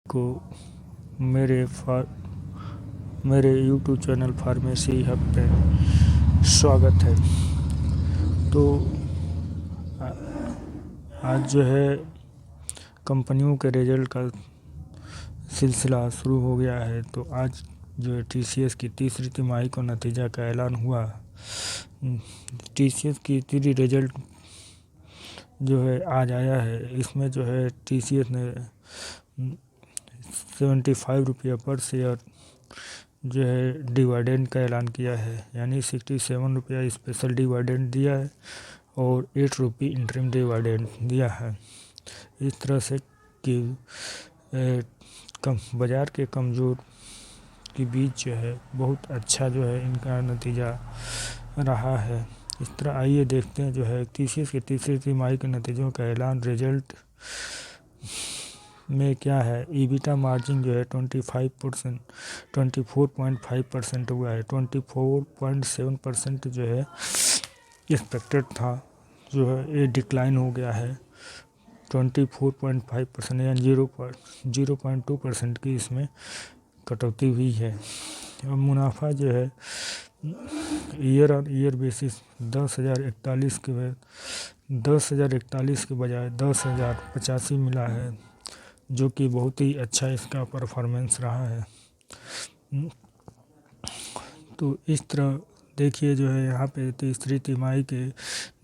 को मेरे YouTube channel pharmacy hub पे स्वागत है। तो आज जो है कंपनियों के रिजल्ट का सिलसिला शुरू हो गया है। तो आज जो है TCS की तीसरी तिमाही का नतीजा का ऐलान हुआ। TCS की तीसरी रिजल्ट जो है आज आया है। इसमें जो है TCS ने 75 रुपया पर शेयर जो है डिविडेंड का ऐलान किया है, यानी 67 रुपया स्पेशल डिविडेंड दिया है और 8 रुपये इंटरिम डिविडेंड दिया है। इस तरह से कि बाज़ार के कमज़ोर के बीच जो है बहुत अच्छा जो है इनका नतीजा रहा है। इस तरह आइए देखते हैं जो है TCS के तीसरी तिमाही के नतीजों का ऐलान। रिजल्ट में क्या है, EBITDA मार्जिन जो है 24.5% हुआ है। 24.7% जो है एक्सपेक्टेड था, जो है ये डिक्लाइन हो गया है 24.5% या 0.2% की इसमें कटौती हुई है। और मुनाफा जो है ईयर ऑन ईयर बेसिस 10,041 के बजाय 10,085 मिला है, जो कि बहुत ही अच्छा इसका परफॉर्मेंस रहा है। तो इस तरह देखिए जो है यहाँ पे तीसरी तिमाही के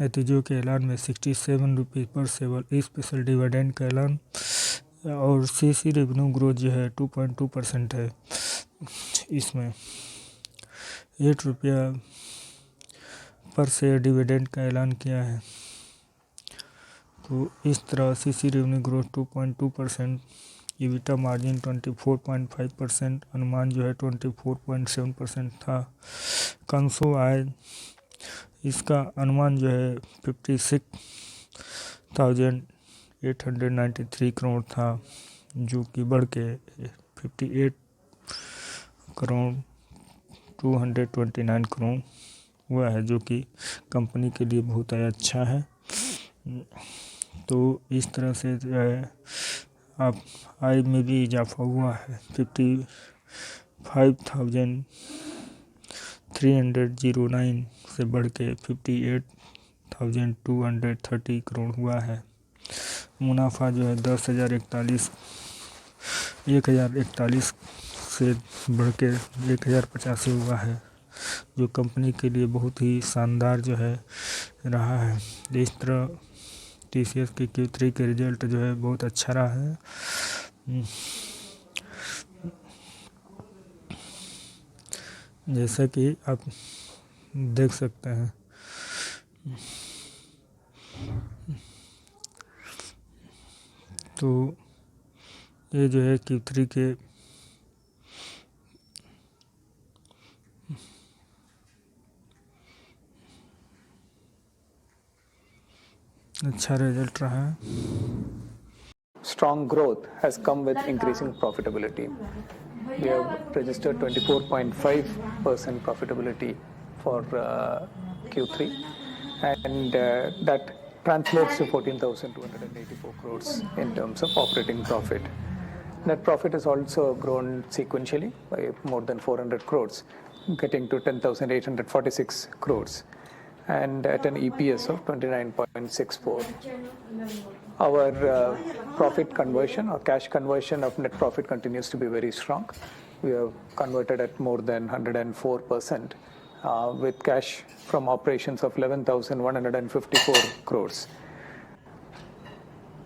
नतीजों के ऐलान में 67 रुपये पर शेयर स्पेशल डिविडेंड का ऐलान और CC रेवेन्यू ग्रोथ जो है 2.2% है। इसमें 8 रुपया पर शेयर डिविडेंड का ऐलान किया है। तो इस तरह CC revenue growth 2.2%, EBITDA margin 24.5%, अनुमान जो है 24.7% था। कंसो आय इसका अनुमान जो है 56,893 करोड़ था, जो कि बढ़ के 58,229 करोड़ हुआ है, जो कि कंपनी के लिए बहुत अच्छा है। तो इस तरह से जो है आप आय में भी इजाफा हुआ है। 55,309 से बढ़ के 58,230 करोड़ हुआ है। मुनाफा जो है 1,041 से बढ़ के 1,085 हुआ है, जो कंपनी के लिए बहुत ही शानदार जो है रहा है। इस तरह TCS के Q3 के रिजल्ट जो है बहुत अच्छा रहा है। जैसा कि आप देख सकते हैं। तो ये जो है Q3 के अच्छा रिजल्ट रहा है। Strong growth has come with increasing profitability. We have registered 24.5% profitability for Q3, and that translates to 14,284 crores in terms of operating profit. Net profit has also grown sequentially by more than 400 crores, getting to 10,846 crores, and at an EPS of 29.64. Our profit conversion or cash conversion of net profit continues to be very strong. We have converted at more than 104%, with cash from operations of 11,154 crores.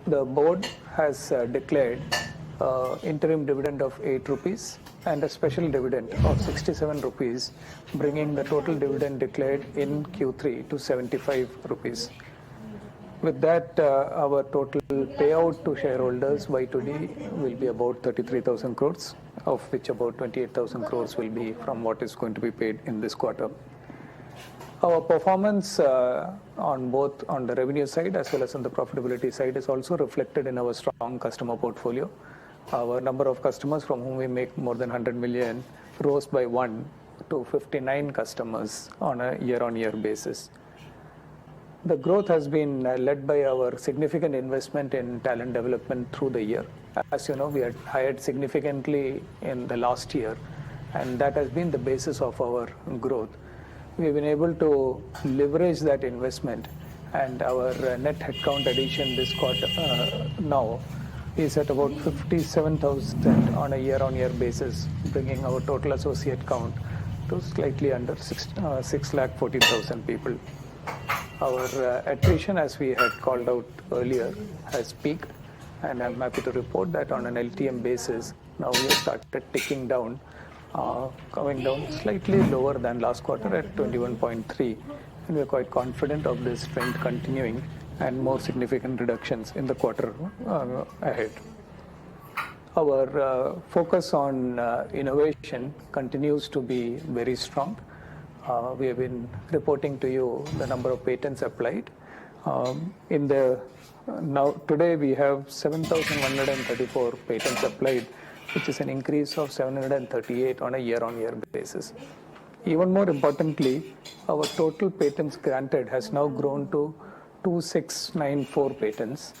The board has declared interim dividend of 8 rupees and a special dividend of 67 rupees, bringing the total dividend declared in Q3 to 75 rupees. With that, our total payout to shareholders by today will be about 33,000 crores, of which about 28,000 crores will be from what is going to be paid in this quarter. Our performance on both on the revenue side as well as on the profitability side is also reflected in our strong customer portfolio. Our number of customers from whom we make more than 100 million rose by 1 to 59 customers on a year-on-year basis. The growth has been led by our significant investment in talent development through the year. As you know, we had hired significantly in the last year, and that has been the basis of our growth. We've been able to leverage that investment, and our net headcount addition this quarter now is at about 57,000 on a year-on-year basis, bringing our total associate count to slightly under 6,14,000 people. Our attrition, as we had called out earlier, has peaked, and I'm happy to report that on an LTM basis, now we have started ticking down, coming down slightly lower than last quarter at 21.3, and we're quite confident of this trend continuing and more significant reductions in the quarter ahead. Our focus on innovation continues to be very strong. We have been reporting to you the number of patents applied. Now today we have 7,134 patents applied, which is an increase of 738 on a year-on-year basis. Even more importantly, our total patents granted has now grown to 2,694 patents,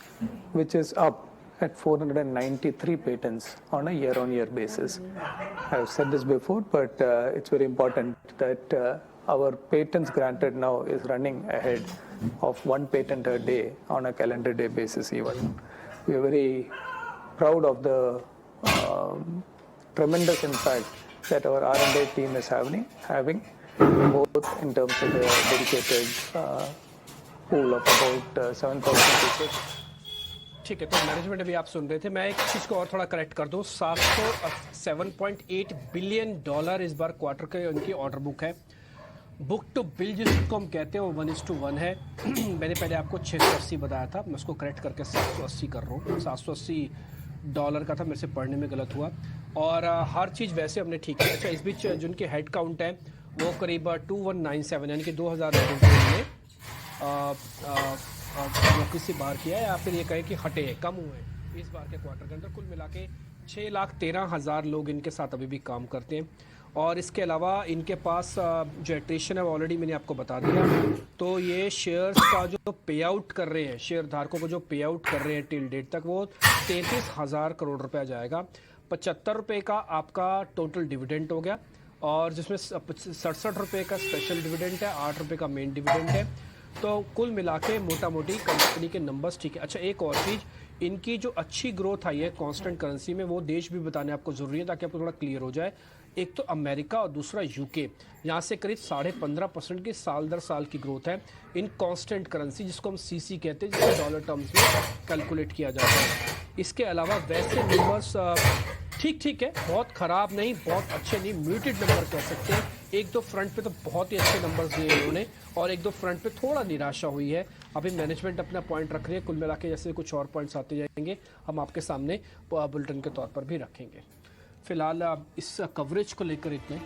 which is up at 493 patents on a year-on-year basis. I've said this before, but it's very important that our patents granted now is running ahead of one patent a day on a calendar day basis even. We are very proud of the tremendous impact that our R&D team is having, both in terms of the dedicated pool of about 7,000 people. ठीक है, तो management अभी आप सुन रहे थे। मैं एक चीज़ को और थोड़ा करेक्ट कर दूं, 7.8 बिलियन डॉलर इस बार क्वार्टर के उनकी ऑर्डर बुक है। बुक टू बिल जिसको हम कहते हैं वो 1:1 है। मैंने पहले आपको 680 बताया था, मैं उसको करेक्ट करके 780 कर रहा हूँ। 780 डॉलर का था, मेरे से पढ़ने में गलत हुआ, और हर चीज़ वैसे हमने ठीक है। अच्छा, इस बीच जिनके हेड काउंट है वो करीब 2197 यानी कि 2000 में नौकरी से बाहर किया है, या फिर ये कहे कि हटे कम हुए इस बार के क्वार्टर के अंदर। कुल मिला के 6,13,000 लोग इनके साथ अभी भी काम करते हैं, और इसके अलावा इनके पास जो एट्रिशन है वो ऑलरेडी मैंने आपको बता दिया। तो ये शेयर्स का जो पे आउट कर रहे हैं, शेयर धारकों को जो पे आउट कर रहे हैं टिल डेट तक, वो 33,000 करोड़ रुपया जाएगा। 75 रुपये का आपका टोटल डिविडेंड हो गया, और जिसमें 67 रुपये का स्पेशल डिविडेंड है, 8 रुपये का मेन डिविडेंड है। तो कुल मिला के मोटा मोटी कंपनी के नंबर्स ठीक है। अच्छा, एक और चीज़, इनकी जो अच्छी ग्रोथ आई है कांस्टेंट करेंसी में, वो देश भी बताने आपको ज़रूरी है ताकि आपको थोड़ा क्लियर हो जाए। एक तो अमेरिका और दूसरा यूके, यहाँ से करीब 15.5% की साल दर साल की ग्रोथ है इन कांस्टेंट करेंसी, जिसको हम सीसी कहते हैं, जिसको डॉलर टर्म्स में कैलकुलेट किया जाता है। इसके अलावा वैसे नंबर्स ठीक है, बहुत ख़राब नहीं, बहुत अच्छे नहीं, म्यूटेड नंबर कह सकते हैं। एक दो फ्रंट पे तो बहुत ही अच्छे नंबर्स दिए उन्होंने, और एक दो फ्रंट पे थोड़ा निराशा हुई है। अभी मैनेजमेंट अपना पॉइंट रख रही है। कुल मिला के जैसे कुछ और पॉइंट्स आते जाएंगे, हम आपके सामने बुलेटिन के तौर पर भी रखेंगे। फिलहाल इस कवरेज को लेकर इतने